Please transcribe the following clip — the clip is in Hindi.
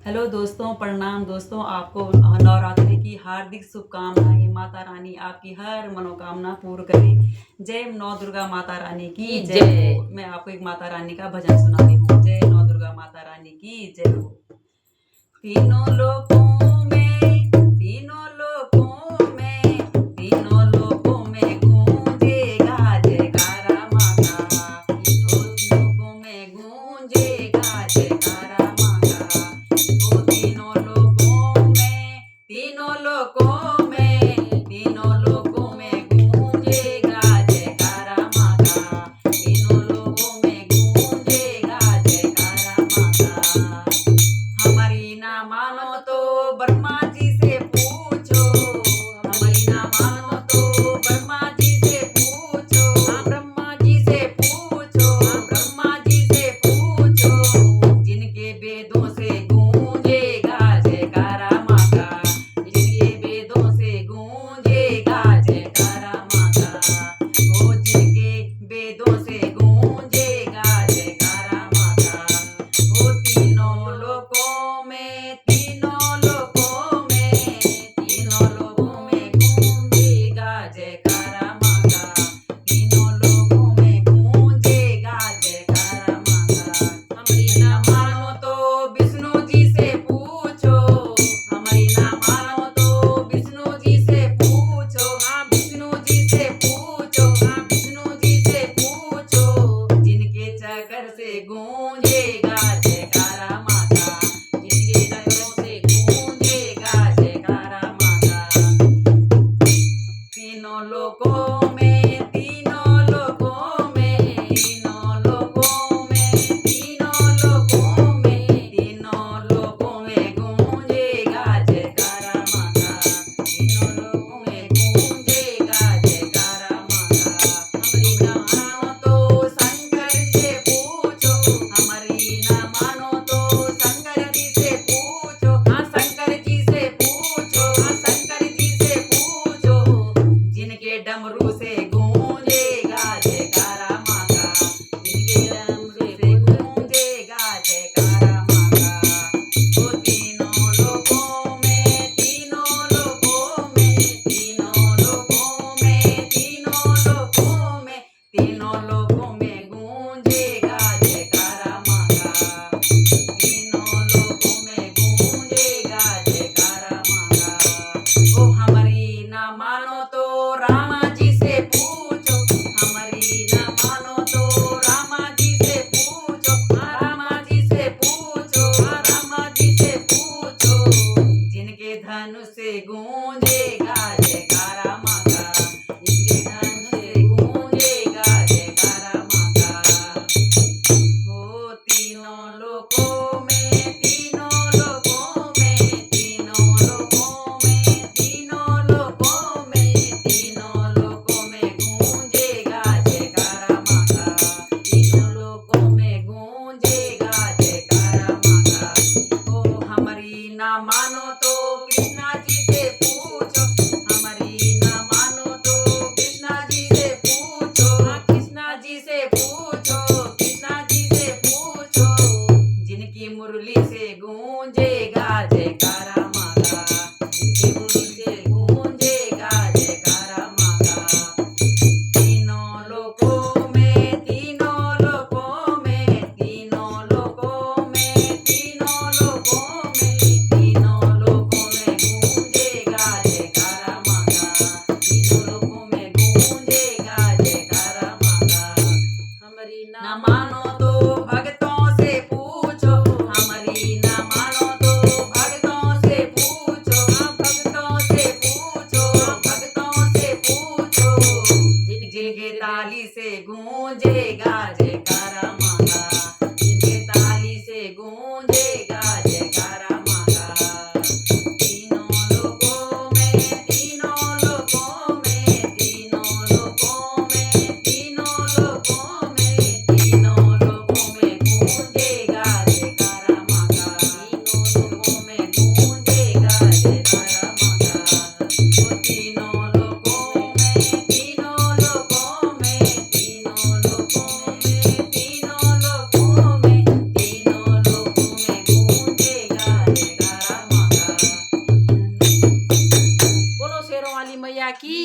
हेलो दोस्तों, प्रणाम दोस्तों। आपको नवरात्रि की हार्दिक शुभकामनाएं। माता रानी आपकी हर मनोकामना पूर्ण करे। जय नौ दुर्गा माता रानी की जय हो। मैं आपको एक माता रानी का भजन सुना रही हूँ। जय नौ दुर्गा माता रानी की जय हो। तीनों लोकों में, तीनों लोकों में, तीनों लोकों में गूंजेगा जयकारा माँ का। तीनों लोकों में गूंजेगा जयकारा माँ का। तो तीनों लोकों में, तीनों लोकों में, तीनों लोकों में गूंजेगा जयकारा माँ का। तीनों लोकों में गूंजेगा जयकारा माँ का। हमारी ना मानो तो ब्रह्मा जी से पूछो। हमारी ना मानो तो ब्रह्मा जी से पूछो। हाँ ब्रह्मा जी से पूछो। हाँ ब्रह्मा जी से पूछो। जिनके वेदों से गूंजेगा जयकारा माँ का। जिनके वेदों से गूंजेगा जयकारा माँ का। ओ जिनके वेदों से गूंजेगा जयकारा माँ का। ओ तीनों लोकों में, तीनों लोकों में, तीनों लोकों में गूंजेगा जयकारा माँ का। तीनों लोकों में गूंजेगा जयकारा माँ का। हमारी ना मानो तो विष्णु जी से पूछो। हमारी ना मानो तो विष्णु जी से पूछो। हाँ विष्णु जी से पूछो। हाँ विष्णु जी से पूछो। जिनके चक्कर से गूंजेगा जयकारा माँ का। जिनके चक्कर से गूंजेगा जयकारा माँ का। तीनों लोकों में, तीनों लोकों में, तीनों लोकों में, तीनों लोकों में, तीनों लोकों में गूंजेगा जयकारा माँ का। तीनों लोकों में गूंजेगा जयकारा माँ का। हमारी ना मानो तो शंकर से पूछो। हमारी ना मानो तो शंकर जी से पूछो। हाँ शंकर जी से पूछो। हाँ शंकर जी से पूछो। जिनके डमरू से गूंजेगा जयकारा माँ का। जिनके डमरू से गूंजेगा जयकारा माँ का। ओ तीनों लोकों में, तीनों लोकों में, तीनों लोकों में, तीनों लोकों में, तीनों लोकों में गूंजेगा जयकारा माँ का। तीनों लोकों में गूंजेगा जयकारा माँ का। ओ हमारी ना मानो तो रामा जी से पूछो। हमारी ना मानो तो रामा जी से पूछो। हाँ रामा जी से पूछो। हाँ रामा जी से पूछो। जिनके धनुष से गूंजेगा जयकारा माँ का। जिनके धनुष से गूंजेगा जयकारा माँ का। हो तीनों लोकों में, तीनों लोकों में, तीनों लोकों में, तीनों लोकों में, तीनों लोकों में गूंजेगा जयकारा माँ का। तीनों लोकों में गूंजेगा जयकारा माँ का। ओ हमारी ना मानो तो कृष्णा जी से पूछो। हमारी ना मानो तो कृष्णा जी से पूछो। हाँ कृष्णा जी से पूछो। कृष्णा जी से पूछो। जिनकी मुरली से गूंजेगा जयकारा माँ का। जिनकी मुरली से गूंजेगा जयकारा माँ का। तीनों लोकों में, तीनों लोकों में, तीनों लोकों में, तीनों लोकों में, तीनों लोकों में गूंजेगा जयकारा माँ का। तीनों लोकों में गूंजेगा जयकारा माँ का। हमारी ना मानो तो भक्तों से पूछो। हमारी ना मानो तो भक्तों मैया की